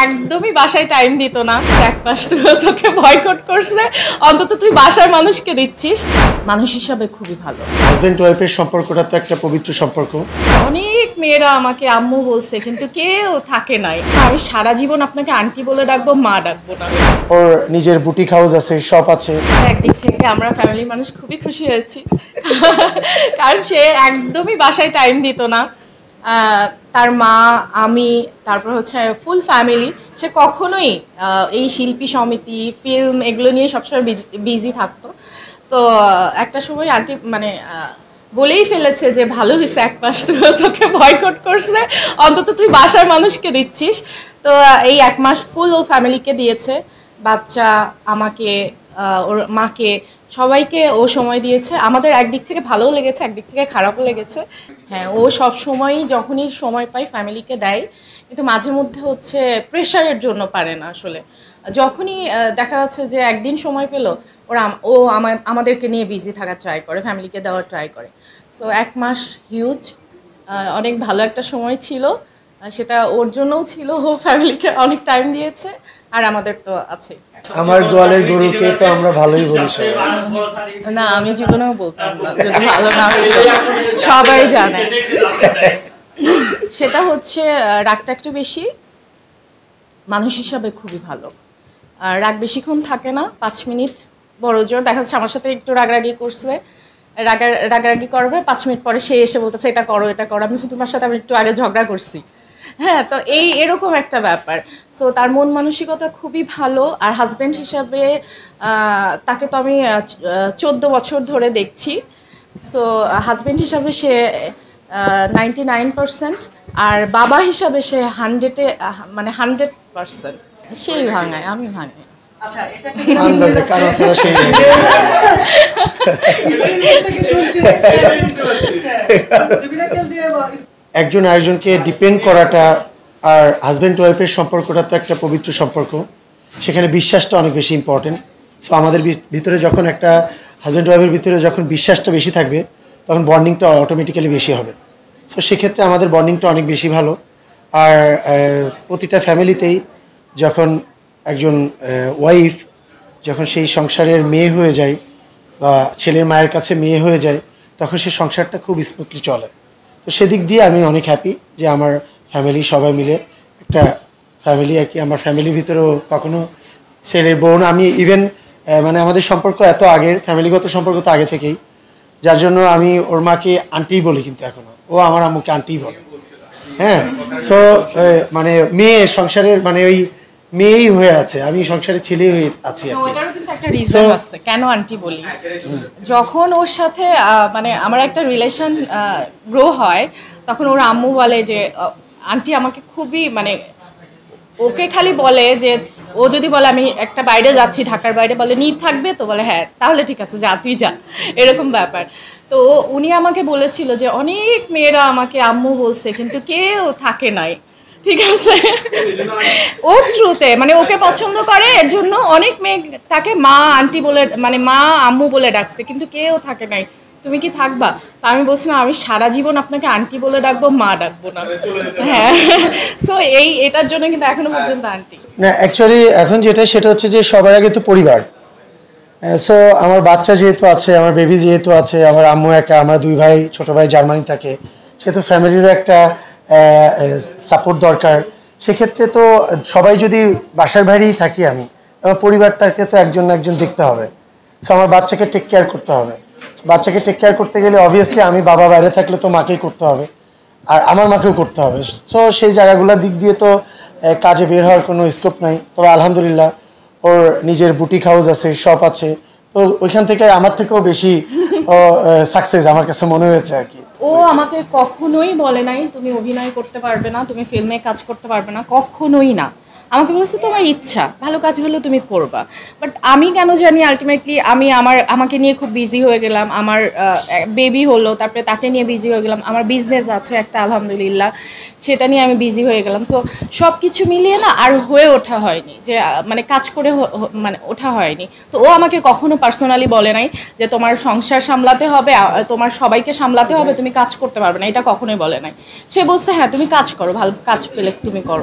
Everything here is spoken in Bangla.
একদমই বাসায় টাইম দিত না। এক মাস ধরে তোকে বয়কট করছে, অন্তত তুই বাসার মানুষকে দিচ্ছিস। মানুষ হিসাবে খুবই ভালো। হাজবেন্ড ওয়াইফের সম্পর্কটা তো একটা পবিত্র সম্পর্ক। অনেক মেয়েরা আমাকে আম্মু বলছে, কিন্তু কেউ থাকে নাই। আমি সারা জীবন আপনাকে আন্টি বলে ডাকবো, মা ডাকবো না। ওর নিজের বুটিক হাউস আছে, শপ আছে। একদিক থেকে আমরা ফ্যামিলির মানুষ খুবই খুশি হয়েছি, কারণ সে একদমই বাসায় টাইম দিত না। তার মা, আমি, তারপর হচ্ছে ফুল ফ্যামিলি। সে কখনোই এই শিল্পী সমিতি, ফিল্ম এগুলো নিয়ে সবসময় বিজি থাকতো। তো একটা সময় আন্টি মানে বলেই ফেলেছে যে ভালো হয়েছে এক মাস ধরে তোকে বয়কট করছে, অন্তত তুই বাসার মানুষকে দিচ্ছিস। তো এই এক মাস ফুল ও ফ্যামিলিকে দিয়েছে, বাচ্চা, আমাকে, ওর মাকে, সবাইকে ও সময় দিয়েছে। আমাদের একদিক থেকে ভালোও লেগেছে, একদিক থেকে খারাপও লেগেছে। হ্যাঁ, ও সব সময়ই যখনই সময় পায় ফ্যামিলিকে দেয়, কিন্তু মাঝে মধ্যে হচ্ছে প্রেশারের জন্য পারে না আসলে। যখনই দেখা যাচ্ছে যে একদিন সময় পেলো, ও আমাদেরকে নিয়ে বিজি থাকার ট্রাই করে, ফ্যামিলিকে দেওয়ার ট্রাই করে। সো এক মাস হিউজ, অনেক ভালো একটা সময় ছিল। সেটা ওর জন্যও ছিল, ও ফ্যামিলিকে অনেক টাইম দিয়েছে, আর আমাদের তো আছে। আমার গোয়ালের গরুকে তো আমরা ভালোই বলি। না, আমি জীবনেও বলতাম না যদি ভালো না হতো, সবাই জানে। সেটা হচ্ছে রাগটা একটু বেশি, মানুষ হিসাবে খুবই ভালো। আর রাগ বেশিক্ষণ থাকে না, 5 মিনিট বড় জোর। দেখা যাচ্ছে আমার সাথে একটু রাগারাগি করছে, রাগারাগি করবে, 5 মিনিট পরে সে এসে বলতেছে এটা করো এটা করো। আমি তোমার সাথে আমি একটু আগে ঝগড়া করছি। হ্যাঁ, তো এরকম একটা ব্যাপার। সো তার মন মানসিকতা খুবই ভালো। আর হাজব্যান্ড হিসাবে তাকে তো আমি 14 বছর ধরে দেখছি। সো হাজব্যান্ড হিসাবে সে 99%, আর বাবা হিসাবে সে 100-এ মানে 100%। সেই ভাঙায়, আমি ভাঙাই। একজন আরেকজনকে ডিপেন্ড করাটা আর হাজব্যান্ড ওয়াইফের সম্পর্কটা তো একটা পবিত্র সম্পর্ক। সেখানে বিশ্বাসটা অনেক বেশি ইম্পর্টেন্ট। সো আমাদের ভিতরে যখন একটা হাজব্যান্ড ওয়াইফের ভিতরে যখন বিশ্বাসটা বেশি থাকবে, তখন বন্ডিংটা অটোমেটিক্যালি বেশি হবে। সো সেক্ষেত্রে আমাদের বন্ডিংটা অনেক বেশি ভালো। আর প্রতিটা ফ্যামিলিতেই যখন একজন ওয়াইফ যখন সেই সংসারের মেয়ে হয়ে যায় বা ছেলের মায়ের কাছে মেয়ে হয়ে যায়, তখন সেই সংসারটা খুব স্মুথলি চলে। তো সেদিক দিয়ে আমি অনেক হ্যাপি যে আমার ফ্যামিলি সবাই মিলে একটা ফ্যামিলি আর কি। আমার ফ্যামিলির ভিতরেও কখনো ছেলের বোন, আমি ইভেন মানে আমাদের সম্পর্ক এত আগের, ফ্যামিলিগত সম্পর্ক তো আগে থেকেই, যার জন্য আমি ওর মাকে আন্টিই বলি, কিন্তু এখনও ও আমার আম্মুকে আন্টিই বলে। হ্যাঁ, সো মানে মেয়ে সংসারের মানে ওই মেয়েই হয়ে আছে, আমি সংসারে ছেলে হয়ে আছি। ওটারও কিন্তু একটা রিজন আছে কেন আন্টি বলি। যখন ওর সাথে মানে আমার একটা রিলেশন গ্রো হয়, তখন ওর আম্মু বলে যে আন্টি আমাকে খুবই মানে, ওকে খালি বলে যে ও যদি বলে আমি একটা বাইরে যাচ্ছি, ঢাকার বাইরে, বলে নিট থাকবে তো, বলে হ্যাঁ তাহলে ঠিক আছে যা তুই যা, এরকম ব্যাপার। তো উনি আমাকে বলেছিল যে অনেক মেয়েরা আমাকে আম্মু বলছে, কিন্তু কেউ থাকে নাই। ঠিক আছে, ও থ্রুতে মানে ওকে পছন্দ করে, এর জন্য অনেক মেয়ে তাকে মা আন্টি বলে মানে মা আম্মু বলে ডাকছে, কিন্তু কেউ থাকে নাই। তুমি কি থাকবা? তা আমি বলছিলাম আমি সারা জীবন আপনাকে আন্টি বলে ডাকবো, মা ডাকবো না। হ্যাঁ, সো এটার জন্য কিন্তু এখনো পর্যন্ত আন্টি না। অ্যাকচুয়ালি এখন যেটা সেটা হচ্ছে যে সবার আগে তো পরিবার। সো আমার বাচ্চা যেহেতু আছে, আমার বেবি যেহেতু আছে, আমার আম্মু একা, আমার 2 ভাই, ছোট ভাই জার্মানি থাকে, সেহেতু ফ্যামিলিরও একটা সাপোর্ট দরকার। সেক্ষেত্রে তো সবাই যদি বাসার বাইরেই থাকি, আমি আমার পরিবারটাকে তো একজন না একজন দেখতে হবে। সো আমার বাচ্চাকে টেক কেয়ার করতে হবে। বাচ্চাকে টেক কেয়ার করতে গেলে অবভিয়াসলি আমি বাবা বাইরে থাকলে তো মাকেই করতে হবে, আর আমার মাকেও করতে হবে। সো সেই জায়গাগুলোর দিক দিয়ে তো কাজে বের হওয়ার কোনো স্কোপ নাই। তবে আলহামদুলিল্লাহ ওর নিজের বুটিক হাউস আছে, শপ আছে। তো ওইখান থেকে আমার থেকেও বেশি সাকসেস আমার কাছে মনে হয়েছে আর কি। ও আমাকে কখনোই বলে নাই তুমি অভিনয় করতে পারবে না, তুমি ফিল্মে কাজ করতে পারবে না, কখনোই না। আমাকে বলছে তোমার ইচ্ছা, ভালো কাজ হলে তুমি করবা। বাট আমি কেন জানি আলটিমেটলি আমাকে নিয়ে খুব বিজি হয়ে গেলাম। আমার বেবি হলো, তারপরে তাকে নিয়ে বিজি হয়ে গেলাম। আমার বিজনেস আছে একটা আলহামদুলিল্লাহ, সেটা নিয়ে আমি বিজি হয়ে গেলাম। সো সব কিছু মিলিয়ে না আর হয়ে ওঠা হয়নি, যে মানে কাজ করে মানে ওঠা হয়নি। তো ও আমাকে কখনো পার্সোনালি বলে নাই যে তোমার সংসার সামলাতে হবে, তোমার সবাইকে সামলাতে হবে, তুমি কাজ করতে পারবে না, এটা কখনোই বলে নাই। সে বলছে হ্যাঁ তুমি কাজ করো, ভালো কাজ পেলে তুমি করো।